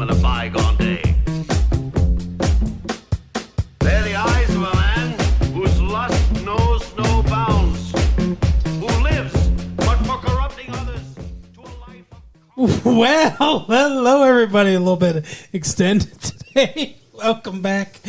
in a bygone day. They're the eyes of a man whose lust knows no bounds, who lives but for corrupting others to a life of... Well, hello everybody. A little bit extended today. Welcome back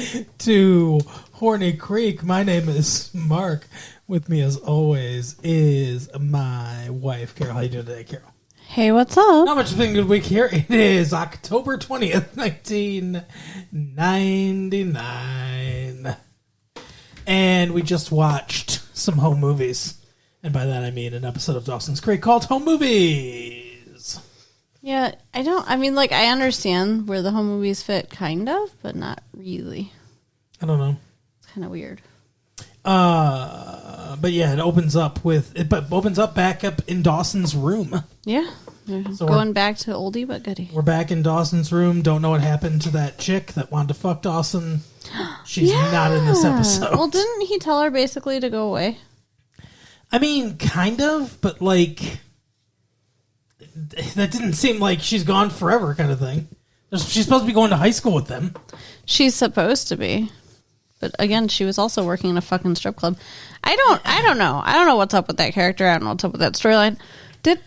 to Horny Creek. My name is Mark. With me, as always, is my wife, Carol. How you doing today, Carol? Hey, what's up? Not much of a good week here. It is October 20th, 1999. And we just watched some home movies. And by that I mean an episode of Dawson's Creek called Home Movies. Yeah, I understand where the home movies fit, kind of, but not really. I don't know. It's kind of weird. But yeah, it opens up back up in Dawson's room. Yeah. So going back to oldie but goodie. We're back in Dawson's room. Don't know what happened to that chick that wanted to fuck Dawson. She's not in this episode. Well, didn't he tell her basically to go away? I mean, kind of, but like, that didn't seem like she's gone forever kind of thing. She's supposed to be going to high school with them. She's supposed to be. But again, she was also working in a fucking strip club. I don't know. I don't know what's up with that character. I don't know what's up with that storyline.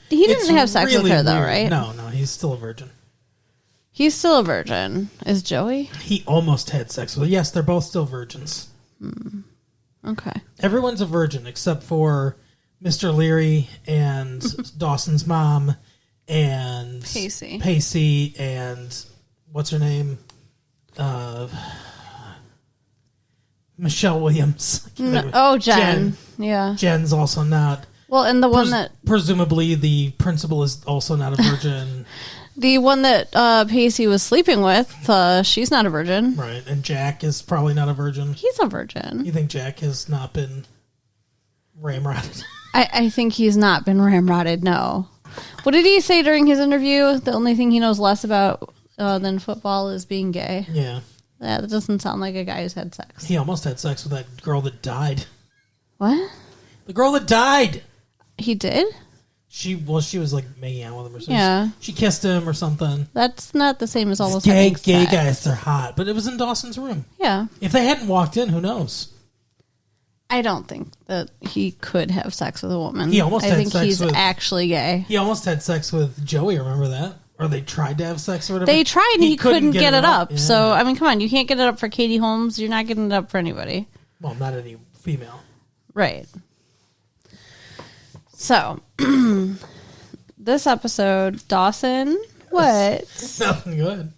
He didn't have sex with her, though, right? No, he's still a virgin. He's still a virgin. Is Joey? He almost had sex with her. Yes, they're both still virgins. Okay. Everyone's a virgin except for Mr. Leary and Dawson's mom and Pacey and what's her name? Michelle Williams. Jen. Yeah. Jen's also not. Well, and the one that... Presumably the principal is also not a virgin. The one that Pacey was sleeping with, she's not a virgin. Right, and Jack is probably not a virgin. He's a virgin. You think Jack has not been ramrodded? I think he's not been ramrodded, no. What did he say during his interview? The only thing he knows less about than football is being gay. Yeah. That doesn't sound like a guy who's had sex. He almost had sex with that girl that died. What? The girl that died. He did? She was like making out with him or something. Yeah. She kissed him or something. That's not the same as almost gay guys, they're hot. But it was in Dawson's room. Yeah. If they hadn't walked in, who knows? I don't think that he could have sex with a woman. He almost had sex with... I think he's actually gay. He almost had sex with Joey, remember that? Or they tried to have sex or whatever. They tried and he couldn't get it up. Yeah. So, I mean, come on. You can't get it up for Katie Holmes. You're not getting it up for anybody. Well, not any female. Right. So, this episode, Dawson, what? Nothing good.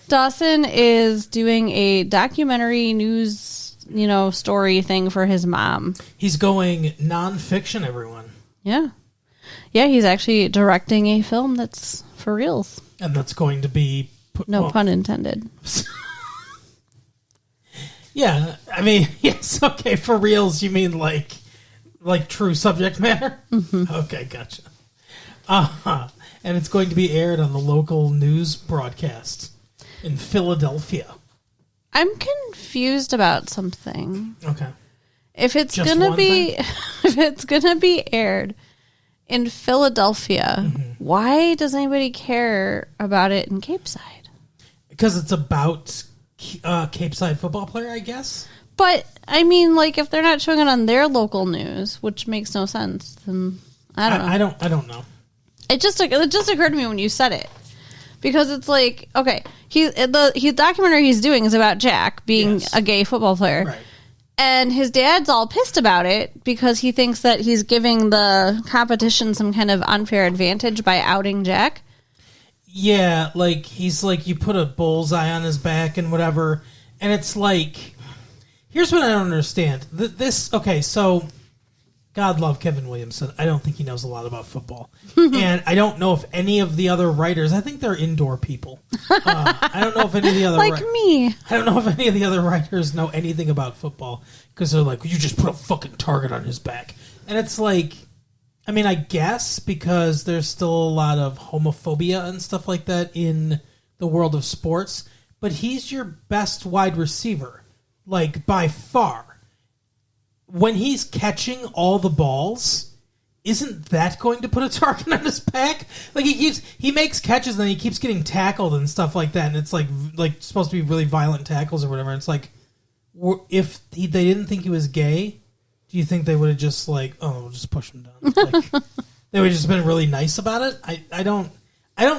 Dawson is doing a documentary news, story thing for his mom. He's going nonfiction, everyone. Yeah. Yeah, he's actually directing a film that's for reals. And that's going to be... pun intended. Yeah, I mean, yes, okay, for reals, you mean like true subject matter? Mm-hmm. Okay, gotcha. And it's going to be aired on the local news broadcast in Philadelphia. I'm confused about something. Okay. If it's gonna be aired in Philadelphia, why does anybody care about it in Cape Side? Because it's about Cape Side football player, I guess. But I mean, like, if they're not showing it on their local news, which makes no sense, then I don't know. I don't know. It just occurred to me when you said it, because it's like, okay, the documentary he's doing is about Jack being a gay football player. Right. And his dad's all pissed about it because he thinks that he's giving the competition some kind of unfair advantage by outing Jack. Yeah, like, he's like, you put a bullseye on his back and whatever. And it's like, here's what I don't understand. So, God love Kevin Williamson. I don't think he knows a lot about football. And I don't know if any of the other writers, I think they're indoor people. I don't know if any of the other me. I don't know if any of the other writers know anything about football because they're like, you just put a fucking target on his back. And it's like, I mean, I guess because there's still a lot of homophobia and stuff like that in the world of sports, but he's your best wide receiver, like by far. When he's catching all the balls, isn't that going to put a target on his back? Like he makes catches and then he keeps getting tackled and stuff like that, and it's like supposed to be really violent tackles or whatever. And it's like, if they didn't think he was gay, do you think they would have just like, oh, we'll just push him down? Like, they would have just been really nice about it. I don't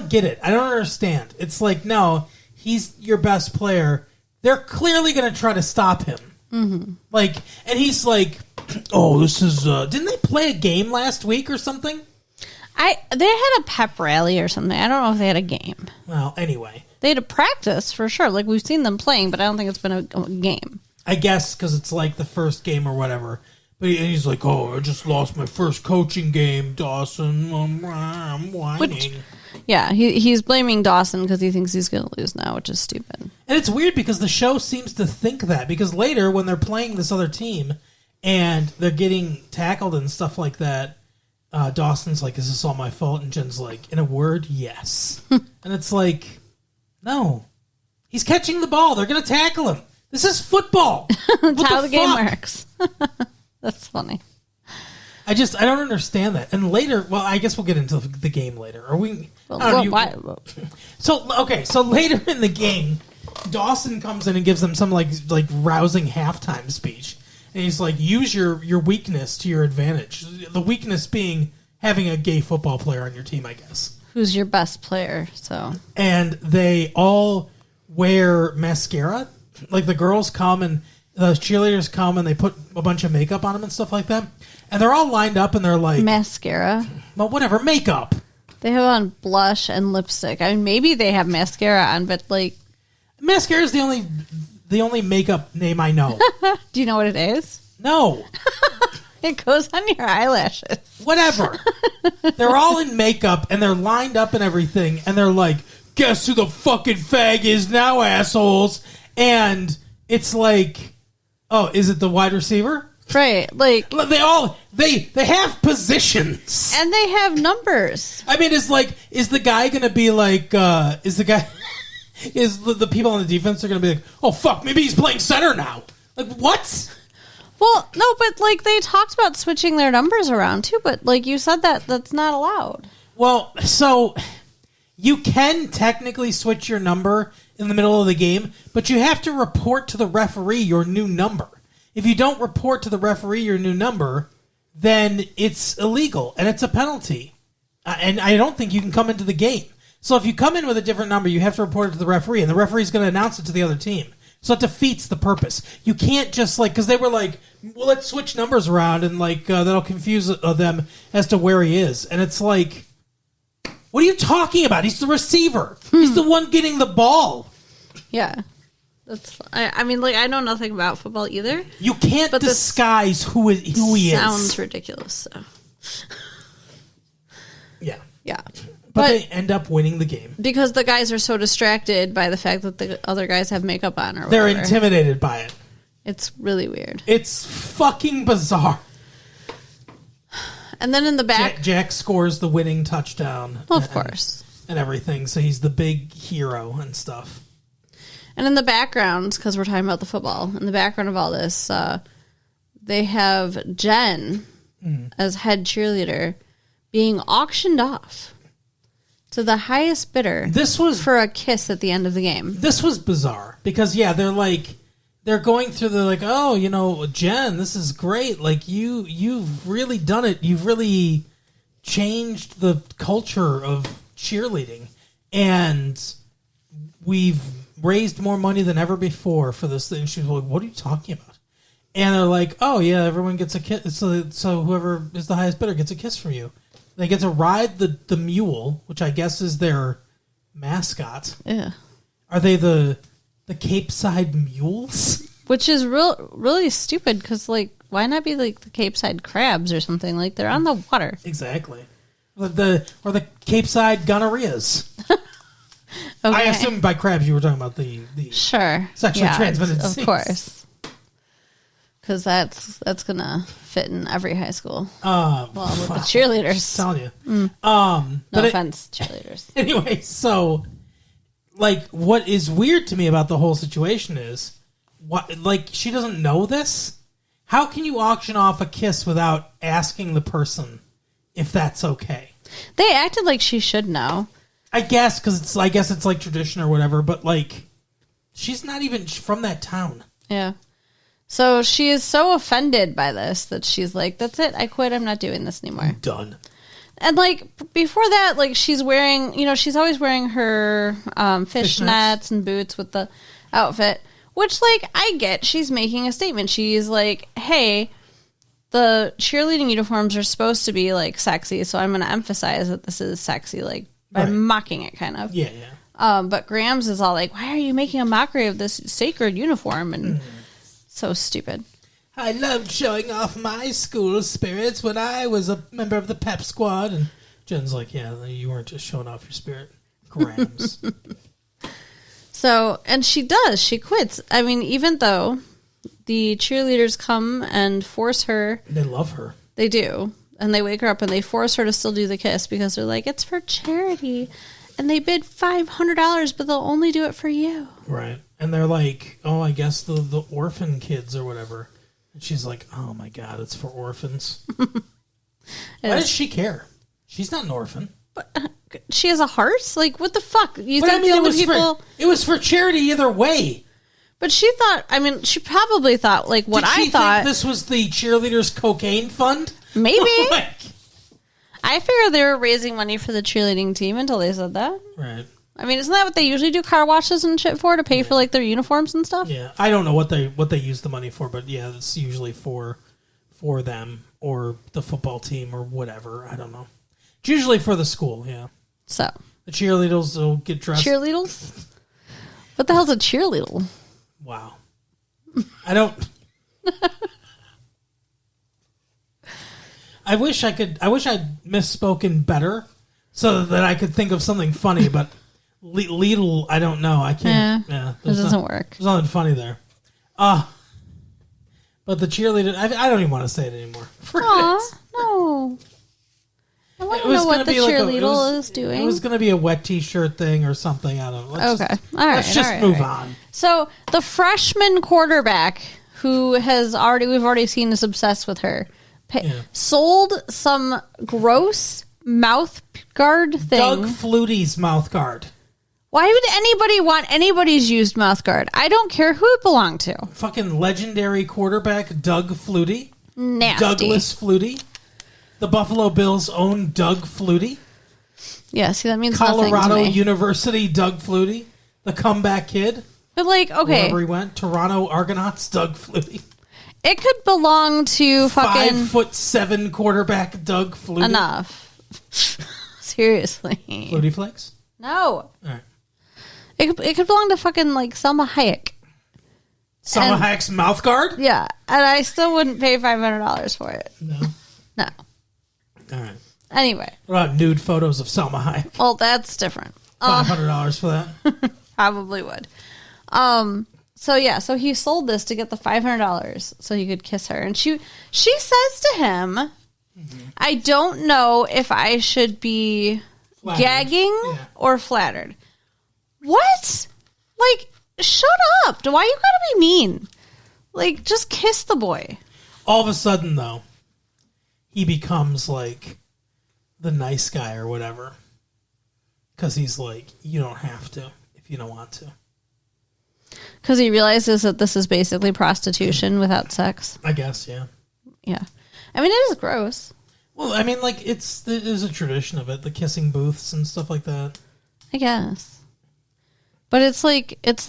get it. I don't understand. It's like, no, he's your best player. They're clearly going to try to stop him. Mm-hmm. Like, and he's like, oh, this is. Didn't they play a game last week or something? They had a pep rally or something. I don't know if they had a game. Well, anyway, they had a practice for sure. Like, we've seen them playing, but I don't think it's been a game. I guess because it's like the first game or whatever. But he's like, oh, I just lost my first coaching game, Dawson. I'm whining. Yeah, he's blaming Dawson because he thinks he's going to lose now, which is stupid. And it's weird because the show seems to think that. Because later, when they're playing this other team and they're getting tackled and stuff like that, Dawson's like, is this all my fault? And Jen's like, in a word, yes. And it's like, no. He's catching the ball. They're going to tackle him. This is football. That's how the game works. That's funny. I don't understand that. And later, well, I guess we'll get into the game later. Are we? So later in the game, Dawson comes in and gives them some like rousing halftime speech, and he's like, use your weakness to your advantage. The weakness being having a gay football player on your team, I guess. Who's your best player? So. And they all wear mascara. Like, the girls come and the cheerleaders come and they put a bunch of makeup on them and stuff like that. And they're all lined up and they're like... Mascara? Well, whatever. Makeup. They have on blush and lipstick. I mean, maybe they have mascara on, but like... Mascara is the only makeup name I know. Do you know what it is? No. It goes on your eyelashes. Whatever. They're all in makeup and they're lined up and everything. And they're like, guess who the fucking fag is now, assholes? And it's like... Oh, is it the wide receiver? Right, like they have positions and they have numbers. I mean, is the guy going to be like? Is the people on the defense are going to be like, oh fuck, maybe he's playing center now? Like, what? Well, no, but like they talked about switching their numbers around too. But like you said, that's not allowed. Well, so you can technically switch your number in the middle of the game, but you have to report to the referee your new number. If you don't report to the referee your new number, then it's illegal, and it's a penalty. And I don't think you can come into the game. So if you come in with a different number, you have to report it to the referee, and the referee's going to announce it to the other team. So it defeats the purpose. You can't just, like, because they were like, well, let's switch numbers around, and, like, that'll confuse them as to where he is. And it's like, what are you talking about? He's the receiver. He's the one getting the ball. Yeah. I mean, like, I know nothing about football either. You can't disguise who he is. Sounds ridiculous, so. Yeah. Yeah. But they end up winning the game. Because the guys are so distracted by the fact that the other guys have makeup on or whatever. They're intimidated by it. It's really weird. It's fucking bizarre. And then in the back... Jack scores the winning touchdown. Well, of course. And everything, so he's the big hero and stuff. And in the background, because we're talking about the football, in the background of all this, they have Jen as head cheerleader being auctioned off to the highest bidder. This was for a kiss at the end of the game. This was bizarre because they're going through oh, you know, Jen, this is great. Like you've really done it. You've really changed the culture of cheerleading, and we've raised more money than ever before for this thing. She was like, what are you talking about? And they're like, oh yeah, everyone gets a kiss. So whoever is the highest bidder gets a kiss from you. They get to ride the mule, which I guess is their mascot. Yeah. Are they the Cape Side Mules? Which is really stupid because, like, why not be like the Cape Side Crabs or something? Like, they're on the water. Exactly. Or the Cape Side Gonorrheas. Okay. I assume by crabs you were talking about the sure sexually transmitted disease. Of course, because that's gonna fit in every high school. Well, with the cheerleaders, I'm telling you. No offense, cheerleaders. Anyway, so what is weird to me about the whole situation is, she doesn't know this. How can you auction off a kiss without asking the person if that's okay. They acted like she should know. I guess, because it's like tradition or whatever, but like, she's not even from that town. Yeah. So she is so offended by this that she's like, that's it, I quit, I'm not doing this anymore. I'm done. And like, before that, like, she's wearing, she's always wearing her fishnets and boots with the outfit, which, like, I get. She's making a statement. She's like, hey, the cheerleading uniforms are supposed to be, like, sexy, so I'm going to emphasize that this is sexy, like, by mocking it, kind of. Yeah, yeah. But Grams is all like, why are you making a mockery of this sacred uniform? And so stupid. I loved showing off my school spirits when I was a member of the pep squad. And Jen's like, yeah, you weren't just showing off your spirit. Grams. So, and she does. She quits. I mean, even though the cheerleaders come and force her. They love her. They do. And they wake her up and they force her to still do the kiss because they're like, it's for charity. And they bid $500, but they'll only do it for you. Right. And they're like, oh, I guess the orphan kids or whatever. And she's like, oh, my God, it's for orphans. Why does she care? She's not an orphan. But she has a heart? Like, what the fuck? You think the only people... It was for charity either way. But she thought... I mean, she probably thought, like, what I thought... Think this was the cheerleaders' cocaine fund? Maybe. Like, I figured they were raising money for the cheerleading team until they said that. right. I mean, isn't that what they usually do car washes and shit for, to pay for, like, their uniforms and stuff? Yeah. I don't know what they use the money for, but yeah, it's usually for them or the football team or whatever. I don't know. It's usually for the school, yeah. So. The cheerleaders will get dressed. Cheerleaders? What the hell's a cheerleader? Wow. I don't... I wish I'd misspoken better so that I could think of something funny, but Lidl, I don't know. I can't. Yeah, it doesn't work. There's nothing funny there. But the cheerleader, I don't even want to say it anymore. Aw, no. I want to know what the cheerleader is doing. It was going to be a wet T-shirt thing or something. I don't know. Let's just move on. So the freshman quarterback who we've already seen is obsessed with her. Sold some gross mouth guard thing. Doug Flutie's mouth guard. Why would anybody want anybody's used mouth guard? I don't care who it belonged to. Fucking legendary quarterback Doug Flutie. Nasty. Douglas Flutie. The Buffalo Bills' own Doug Flutie. Yeah, see, that means Colorado nothing to me. University Doug Flutie. The comeback kid. But, like, okay. Wherever he went. Toronto Argonauts Doug Flutie. It could belong to fucking 5'7" quarterback Doug Flutie. Enough. Seriously. Flutie Flakes? No. All right. It could belong to fucking, like, Selma Hayek. Selma Hayek's mouth guard? Yeah. And I still wouldn't pay $500 for it. No. No. All right. Anyway. What about nude photos of Selma Hayek? Well, that's different. $500 for that? Probably would. So he sold this to get the $500 so he could kiss her. And she says to him, I don't know if I should be flattered. Gagging or flattered. What? Like, shut up. Why you gotta be mean? Like, just kiss the boy. All of a sudden, though, he becomes, like, the nice guy or whatever. Because he's like, you don't have to if you don't want to. Because he realizes that this is basically prostitution without sex. I guess, yeah. Yeah. I mean, it is gross. Well, I mean, like, there's a tradition of it, the kissing booths and stuff like that. I guess. But it's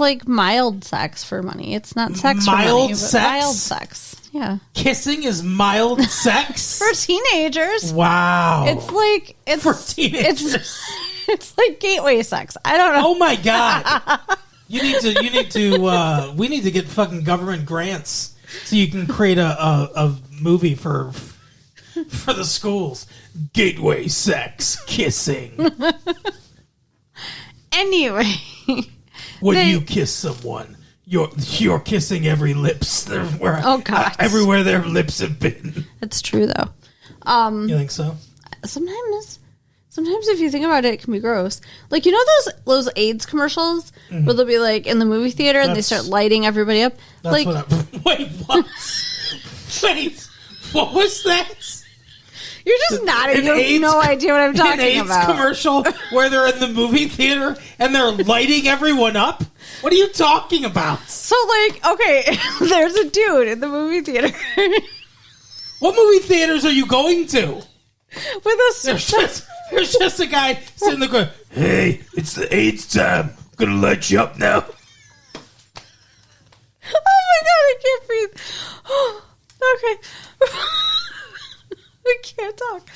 like mild sex for money. It's not sex for money, but mild sex. Yeah. Kissing is mild sex? For teenagers. Wow. It's for teenagers. It's like gateway sex. I don't know. Oh my God. We need to get fucking government grants so you can create a movie for the schools. Gateway sex, kissing. Anyway. When you kiss someone, you're kissing every lips. Oh God. Everywhere their lips have been. It's true though. You think so? Sometimes if you think about it, it can be gross. Like, you know those AIDS commercials where they'll be like in the movie theater and they start lighting everybody up? That's like, wait, what? Wait, what was that? You're just nodding. You have no idea what I'm An talking AIDS about. commercial where they're in the movie theater and they're lighting everyone up? What are you talking about? So, like, okay, there's a dude in the movie theater. What movie theaters are you going to? With There's just a guy sitting there going, "Hey, it's the AIDS time. I'm gonna light you up now." Oh my god, I can't breathe. Okay. I can't talk.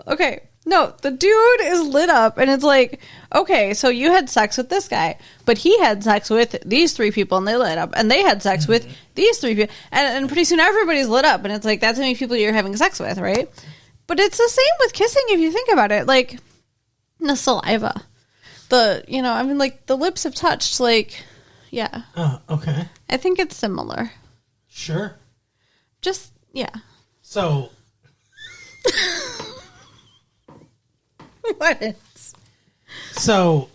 Okay. No, the dude is lit up and it's like, okay, so you had sex with this guy, but he had sex with these 3 people and they lit up, and they had sex with these 3 people, and pretty soon everybody's lit up, and it's like, that's how many people you're having sex with, right? But it's the same with kissing if you think about it. Like, the saliva. Like, the lips have touched, like, yeah. Oh, okay. I think it's similar. Sure. Just, yeah. So, What? So,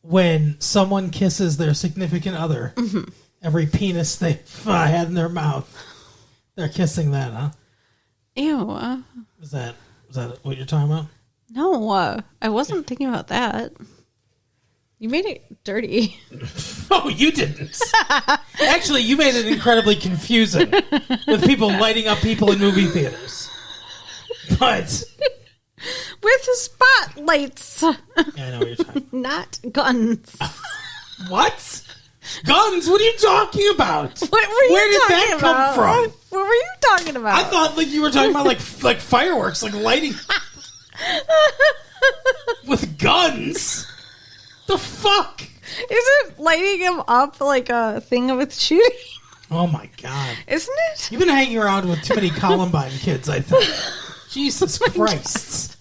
when someone kisses their significant other, every penis they had in their mouth, they're kissing that, huh? Ew. Is that what you're talking about? No, I wasn't thinking about that. You made it dirty. Oh, you didn't. Actually, you made it incredibly confusing with people lighting up people in movie theaters. But With spotlights. yeah, I know what you're talking about. Not guns. What? Guns? What are you talking about? What were you Where did talking that about? come from? What were you talking about? I thought like you were talking about like fireworks, like lighting with guns. The fuck? Isn't lighting him up like a thing with shooting? Oh my god. Isn't it? You've been hanging around with too many Columbine kids, I think. Jesus Christ.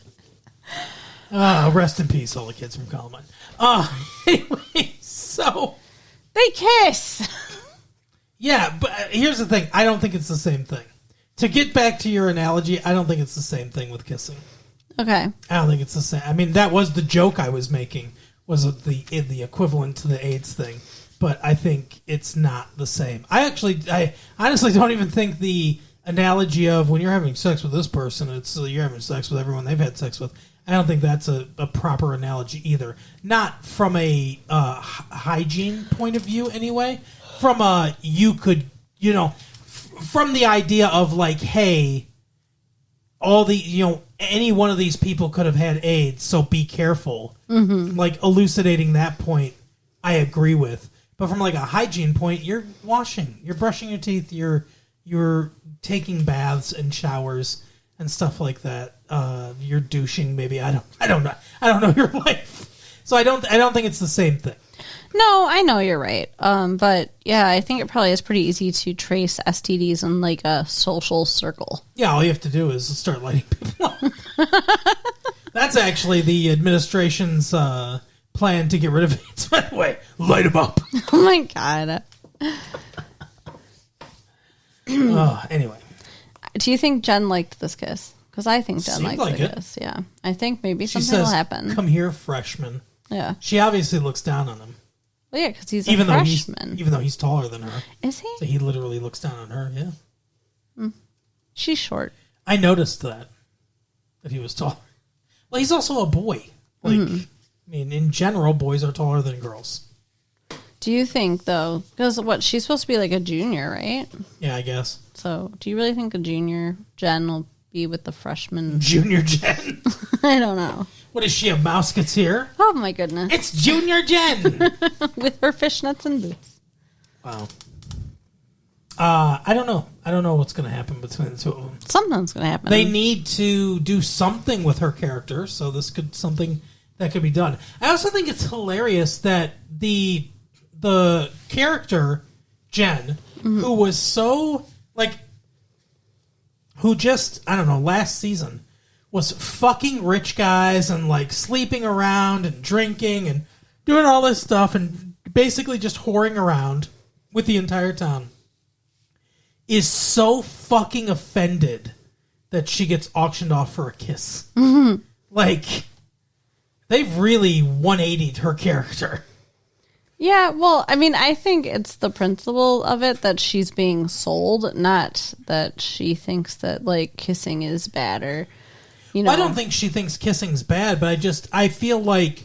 Rest in peace, all the kids from Columbine. Anyway, so They kiss. yeah, but here's the thing. I don't think it's the same thing. To get back to your analogy, I don't think it's the same thing with kissing. Okay. I don't think it's the same. I mean, that was the joke I was making, was the equivalent to the AIDS thing. But I think it's not the same. I honestly don't even think the analogy of when you're having sex with this person, it's you're having sex with everyone they've had sex with. I don't think that's a proper analogy either. Not from a hygiene point of view, anyway. From a from the idea of like, hey, all the any one of these people could have had AIDS, so be careful. Mm-hmm. Like elucidating that point, I agree with. But from like a hygiene point, you're washing, you're brushing your teeth, you're taking baths and showers and stuff like that. You're douching, maybe. I don't know your life, so I don't think it's the same thing. No, I know you're right. But yeah, I think it probably is pretty easy to trace STDs in like a social circle. Yeah, all you have to do is start lighting people up. That's actually the administration's plan to get rid of AIDS. By the way, light them up. Oh my god. Anyway. Do you think Jen liked this kiss? Because I think Jen Seemed liked like the it. kiss. Yeah, I think maybe She something will says, happen. "Come here, freshman." Yeah. She obviously looks down on him. Well, yeah, because he's a Even freshman. though he's taller than her. Is he? So he literally looks down on her, yeah. She's short. I noticed that he was tall. Well, he's also a boy. Like, I mean, in general, boys are taller than girls. Do you think, though, because she's supposed to be like a junior, right? Yeah, I guess. So, do you really think a junior Jen will be with the freshman? Junior Jen. I don't know. What is she, a Mouseketeer? Oh, my goodness. It's Junior Jen. With her fishnets and boots. Wow. I don't know. I don't know what's going to happen between the two of them. Something's going to happen. They need to do something with her character, so this could something that could be done. I also think it's hilarious that the character Jen, who was so who just last season was fucking rich guys and like sleeping around and drinking and doing all this stuff and basically just whoring around with the entire town, is so fucking offended that she gets auctioned off for a kiss. Like, they've really 180'd her character. Yeah, well, I mean, I think it's the principle of it that she's being sold, not that she thinks that, like, kissing is bad or, you know. I don't think she thinks kissing's bad, but I feel like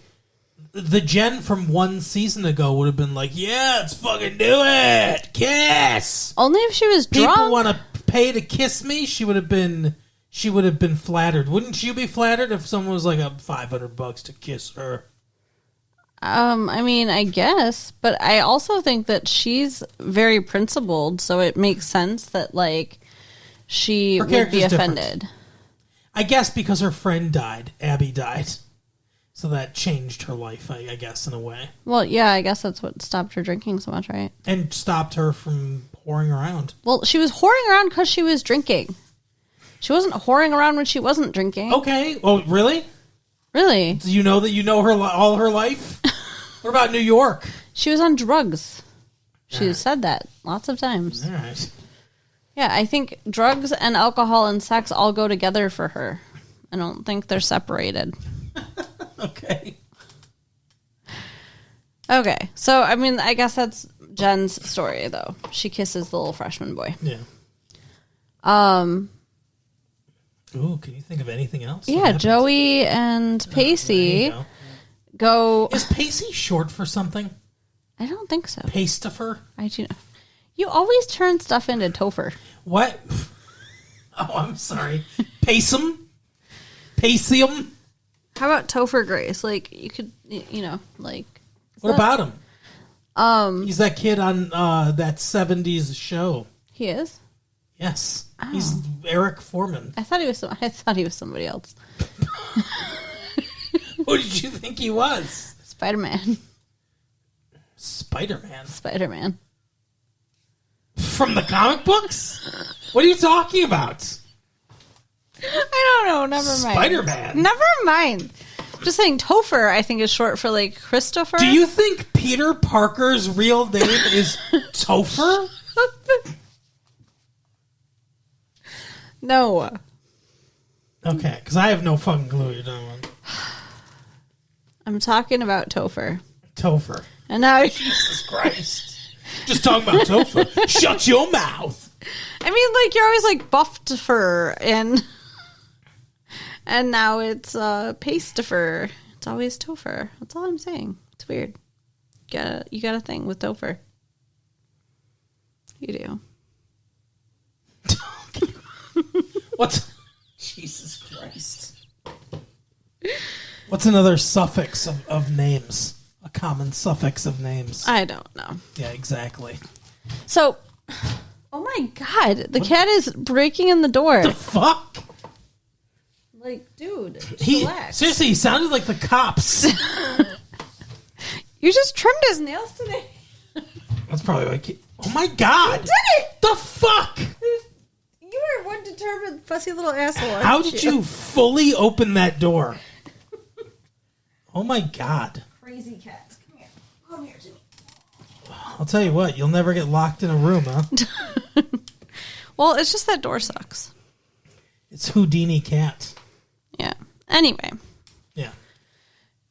the Jen from one season ago would have been like, yeah, let's fucking do it. Kiss. Only if she was drunk. People want to pay to kiss me. She would have been flattered. Wouldn't you be flattered if someone was like $500 to kiss her? I mean, I guess, but I also think that she's very principled, so it makes sense that, like, she would be offended. Different. I guess because her friend died. Abby died. So that changed her life, I guess, in a way. Well, yeah, I guess that's what stopped her drinking so much, right? And stopped her from whoring around. Well, she was whoring around because she was drinking. She wasn't whoring around when she wasn't drinking. Okay. Oh, really? Really? Do you know that you know her all her life? What about New York? She was on drugs. She said that lots of times. All right. Yeah, I think drugs and alcohol and sex all go together for her. I don't think they're separated. Okay. Okay, so, I mean, I guess that's Jen's story, though. She kisses the little freshman boy. Yeah. Ooh, can you think of anything else? Yeah, Joey and Pacey go... Is Pacey short for something? I don't think so. Pastifer? I do. You always turn stuff into Topher. What? Oh, I'm sorry. Pacem? Pacium? How about Topher Grace? Like, you could, you know, like... What about him? He's that kid on that 70s show. He is? Yes. Oh. He's Eric Foreman. I thought he was somebody else. Who did you think he was? Spider-Man. Spider-Man? Spider-Man. From the comic books? What are you talking about? I don't know. Never mind. Spider-Man? Never mind. Just saying Topher, I think, is short for, like, Christopher. Do you think Peter Parker's real name is Topher? No. Okay, because I have no fucking clue what you're talking about. I'm talking about Topher. Topher. And now... Jesus Christ. Just talking about Topher. Shut your mouth. I mean, like, you're always, like, Buffifer, and now it's Pastifer. It's always Topher. That's all I'm saying. It's weird. You got a thing with Topher. You do. What's... Jesus Christ. What's another suffix of names? A common suffix of names. I don't know. Yeah, exactly. So, oh my God, the cat is breaking in the door. The fuck? Like, dude, Relax. Seriously, he sounded like the cops. You just trimmed his nails today. That's probably like... Oh my God. You did it! The fuck? You are one determined, fussy little asshole. How did you fully open that door? Oh my God. Crazy cats. Come here. Come here, Jimmy. I'll tell you what, you'll never get locked in a room, huh? Well, it's just that door sucks. It's Houdini cat. Yeah. Anyway. Yeah.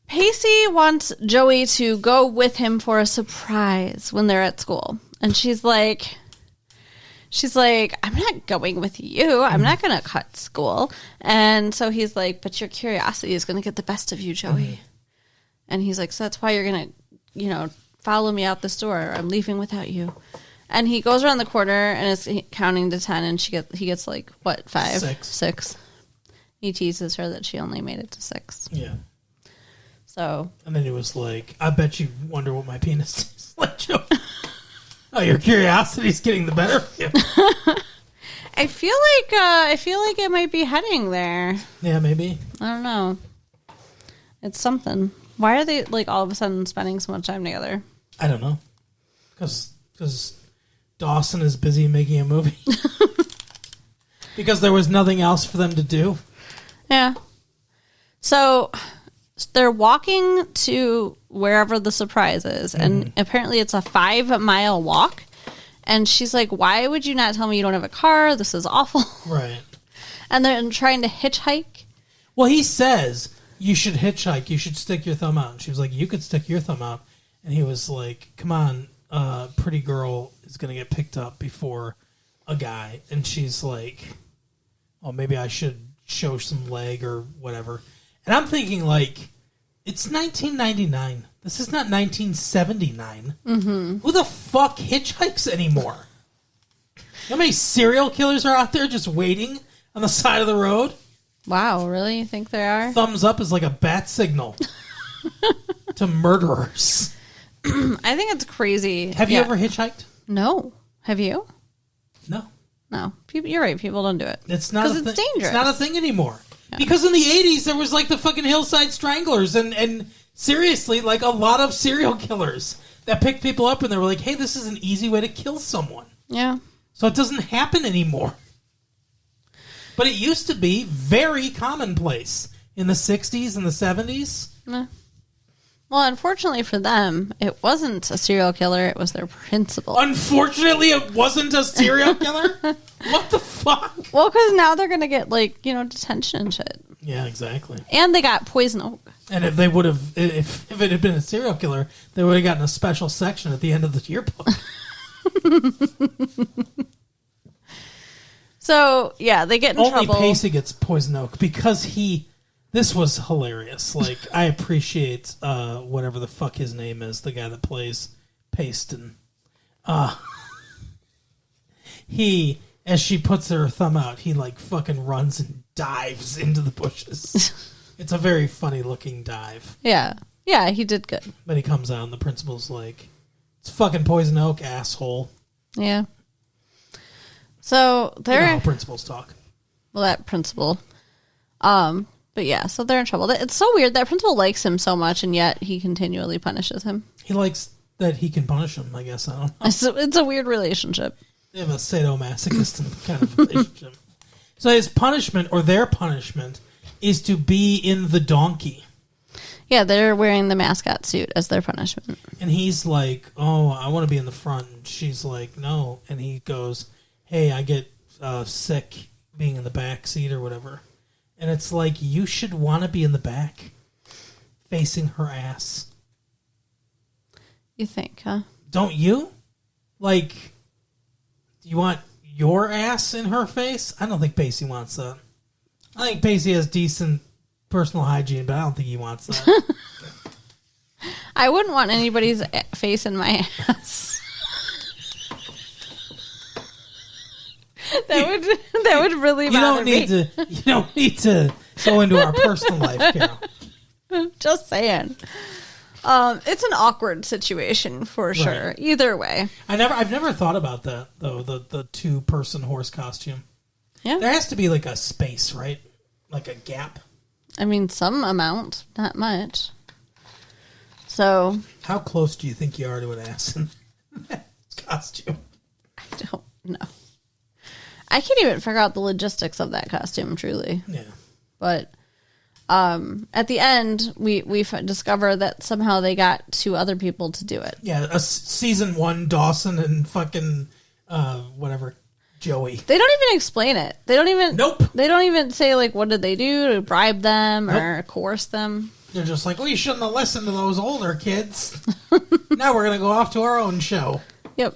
Pacey wants Joey to go with him for a surprise when they're at school. And she's like, I'm not going with you. I'm not going to cut school. And so he's like, but your curiosity is going to get the best of you, Joey. And he's like, so that's why you're going to, follow me out this door. I'm leaving without you. And he goes around the corner and is counting to 10, and he gets like, what, 5? 6. He teases her that she only made it to 6. Yeah. So. And then he was like, I bet you wonder what my penis tastes like, Joe. Oh, your curiosity's getting the better of you. I feel like it might be heading there. Yeah, maybe. I don't know. It's something. Why are they like all of a sudden spending so much time together? I don't know. Because Dawson is busy making a movie. Because there was nothing else for them to do. Yeah. So they're walking to wherever the surprise is, and apparently it's a 5-mile walk. And she's like, why would you not tell me you don't have a car? This is awful. Right. And they're trying to hitchhike. Well, he says, you should hitchhike. You should stick your thumb out. And she was like, you could stick your thumb out. and he was like, "Come on, pretty girl is gonna get picked up before a guy," and she's like, "Oh, maybe I should show some leg or whatever." And I'm thinking, like, it's 1999. This is not 1979. Mm-hmm. Who the fuck hitchhikes anymore? How many serial killers are out there just waiting on the side of the road? Wow, really? You think there are? Thumbs up is like a bat signal to murderers. I think it's crazy. Have you ever hitchhiked? No. Have you? No. No. You're right. People don't do it. It's not because it's dangerous. It's not a thing anymore. Yeah. Because in the 80s, there was like the fucking Hillside Stranglers and seriously, like a lot of serial killers that picked people up and they were like, hey, this is an easy way to kill someone. Yeah. So it doesn't happen anymore. But it used to be very commonplace in the 60s and the 70s. Yeah. Well, unfortunately for them, it wasn't a serial killer. It was their principal. Unfortunately, it wasn't a serial killer? What the fuck? Well, because now they're going to get, like, detention and shit. Yeah, exactly. And they got poison oak. And if they would have, if it had been a serial killer, they would have gotten a special section at the end of the yearbook. So, yeah, they get in trouble. Only Pacey gets poison oak because this was hilarious. Like, I appreciate whatever the fuck his name is, the guy that plays Paston. He, as she puts her thumb out, he like fucking runs and dives into the bushes. It's a very funny looking dive. Yeah. Yeah, he did good. But he comes out and the principal's like, it's fucking poison oak, asshole. Yeah. So they're... how principals talk. Well, that principal. But yeah, so they're in trouble. It's so weird. That principal likes him so much, and yet he continually punishes him. He likes that he can punish him, I guess. I don't know. It's a weird relationship. They have a sadomasochistic kind of relationship. So his punishment, or their punishment, is to be in the donkey. Yeah, they're wearing the mascot suit as their punishment. And he's like, oh, I want to be in the front. And she's like, no. And he goes, hey, I get sick being in the back seat or whatever. And it's like, you should want to be in the back, facing her ass. You think, huh? Don't you? Like, do you want your ass in her face? I don't think Pacey wants that. I think Pacey has decent personal hygiene, but I don't think he wants that. I wouldn't want anybody's face in my ass. That would really bother me. You don't need to go into our personal life, Carol. Just saying. It's an awkward situation for sure. Right. Either way. I've never thought about that though. The 2-person horse costume. Yeah. There has to be like a space, right? Like a gap. I mean, some amount, not much. So, how close do you think you are to an ass in that costume? I don't know. I can't even figure out the logistics of that costume, truly. Yeah. But at the end, we discover that somehow they got 2 other people to do it. Yeah, season 1, Dawson and fucking whatever, Joey. They don't even explain it. They don't even. Nope. They don't even say like what did they do to bribe them or coerce them. They're just like, we shouldn't have listened to those older kids. Now we're gonna go off to our own show. Yep.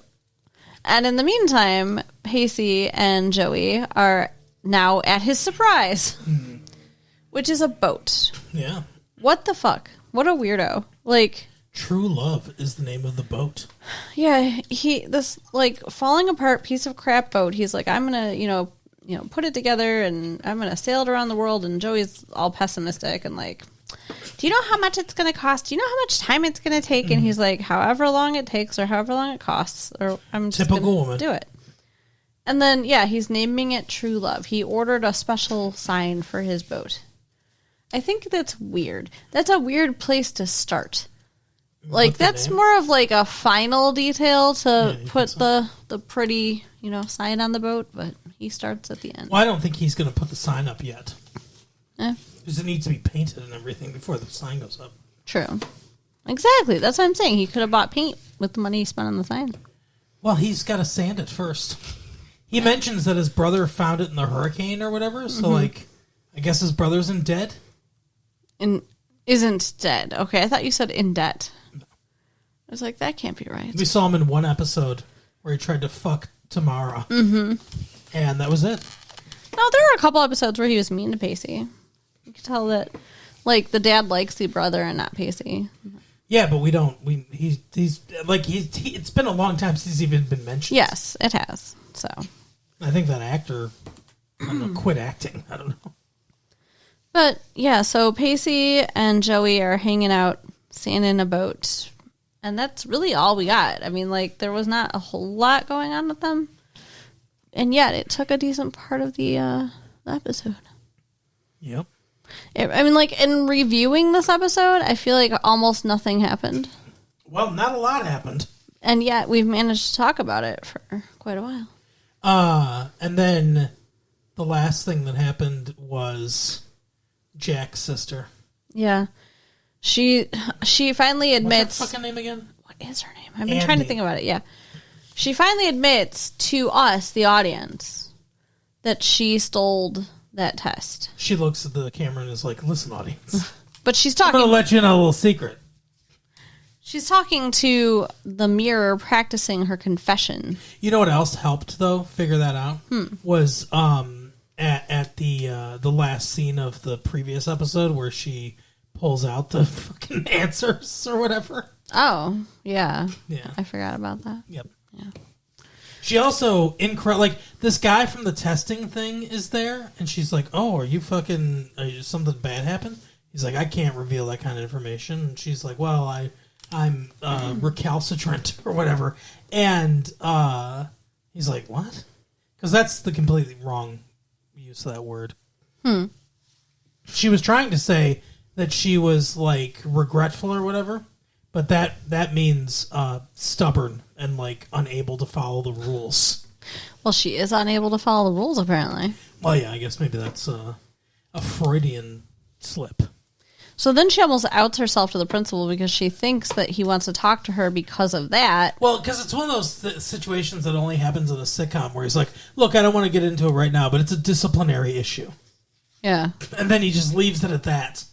And in the meantime, Pacey and Joey are now at his surprise, which is a boat. Yeah. What the fuck? What a weirdo. Like, True Love is the name of the boat. Yeah, this like falling apart piece of crap boat. He's like, I'm gonna, put it together and I'm gonna sail it around the world. And Joey's all pessimistic and like, do you know how much it's gonna cost? Do you know how much time it's gonna take? And he's like, however long it takes or however long it costs, or I'm just typical gonna woman. Do it. And then he's naming it True Love. He ordered a special sign for his boat. I think that's weird. That's a weird place to start. Like, that's more of like a final detail to put the pretty, sign on the boat, but he starts at the end. Well, I don't think he's going to put the sign up yet. Yeah. Because it needs to be painted and everything before the sign goes up. True. Exactly. That's what I'm saying. He could have bought paint with the money he spent on the sign. Well, he's got to sand it first. He mentions that his brother found it in the hurricane or whatever, so, like, I guess his brother's in debt? Isn't dead. Okay, I thought you said in debt. I was like, that can't be right. We saw him in one episode where he tried to fuck Tamara. Mm-hmm. And that was it. No, there were a couple episodes where he was mean to Pacey. You could tell that, like, the dad likes the brother and not Pacey. Yeah, but we don't. He's it's been a long time since he's even been mentioned. Yes, it has. So I think that actor, I don't know, quit acting. I don't know. But yeah, so Pacey and Joey are hanging out, sailing in a boat, and that's really all we got. I mean, like, there was not a whole lot going on with them, and yet it took a decent part of the episode. Yep. I mean, like, in reviewing this episode, I feel like almost nothing happened. Well, not a lot happened. And yet we've managed to talk about it for quite a while. And then the last thing that happened was Jack's sister. Yeah. She finally admits... What's her fucking name again? What is her name? I've been trying to think about it, yeah. She finally admits to us, the audience, that she stole that test. She looks at the camera and is like, listen, audience. But she's I'm talking... going to let you know a little secret. She's talking to the mirror, practicing her confession. You know what else helped, though, figure that out? Was at the last scene of the previous episode where she pulls out the fucking answers or whatever. Oh, yeah. Yeah. I forgot about that. Yep. Yeah. She also, this guy from the testing thing is there, and she's like, oh, are you something bad happened? He's like, I can't reveal that kind of information. And she's like, well, I'm recalcitrant or whatever. And he's like, what? Because that's the completely wrong use of that word. She was trying to say that she was, like, regretful or whatever, but that means stubborn and, like, unable to follow the rules. Well, she is unable to follow the rules, apparently. Well, yeah, I guess maybe that's a Freudian slip. So then she almost outs herself to the principal because she thinks that he wants to talk to her because of that. Well, because it's one of those situations that only happens in a sitcom where he's like, look, I don't want to get into it right now, but it's a disciplinary issue. Yeah. And then he just leaves it at that.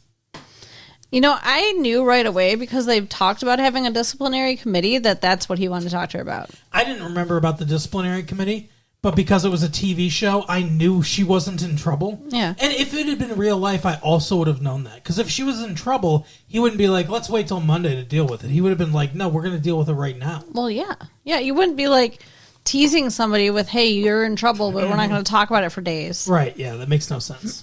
You know, I knew right away because they've talked about having a disciplinary committee that that's what he wanted to talk to her about. I didn't remember about the disciplinary committee, but because it was a TV show, I knew she wasn't in trouble. Yeah. And if it had been real life, I also would have known that. Because if she was in trouble, he wouldn't be like, let's wait till Monday to deal with it. He would have been like, no, we're going to deal with it right now. Well, yeah. Yeah, you wouldn't be like teasing somebody with, hey, you're in trouble, but we're not going to talk about it for days. Right, yeah, that makes no sense.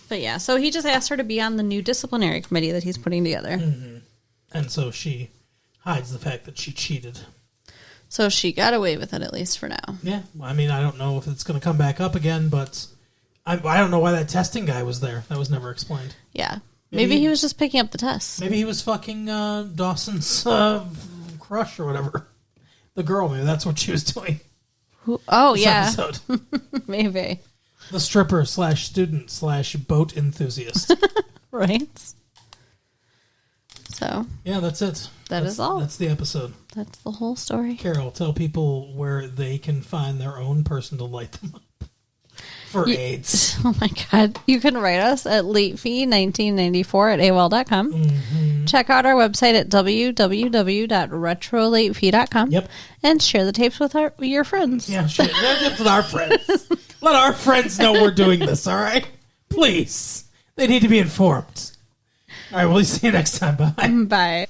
But yeah, so he just asked her to be on the new disciplinary committee that he's putting together. Mm-hmm. And so she hides the fact that she cheated. So she got away with it, at least for now. Yeah, I mean, I don't know if it's going to come back up again, but I don't know why that testing guy was there. That was never explained. Yeah. Maybe he was just picking up the tests. Maybe he was fucking Dawson's crush or whatever. The girl, maybe that's what she was doing. Oh, this yeah. episode. Maybe. The stripper / student / boat enthusiast. Right. So. Yeah, that's it. That's all. That's the episode. That's the whole story. Carol, tell people where they can find their own person to light them up for AIDS. Oh my God. You can write us at latefee1994 at AOL.com. Mm-hmm. Check out our website at www.retrolatefee.com. Yep. And share the tapes with your friends. Yeah, share it with our friends. Let our friends know we're doing this, all right? Please. They need to be informed. All right, we'll see you next time. Bye. Bye.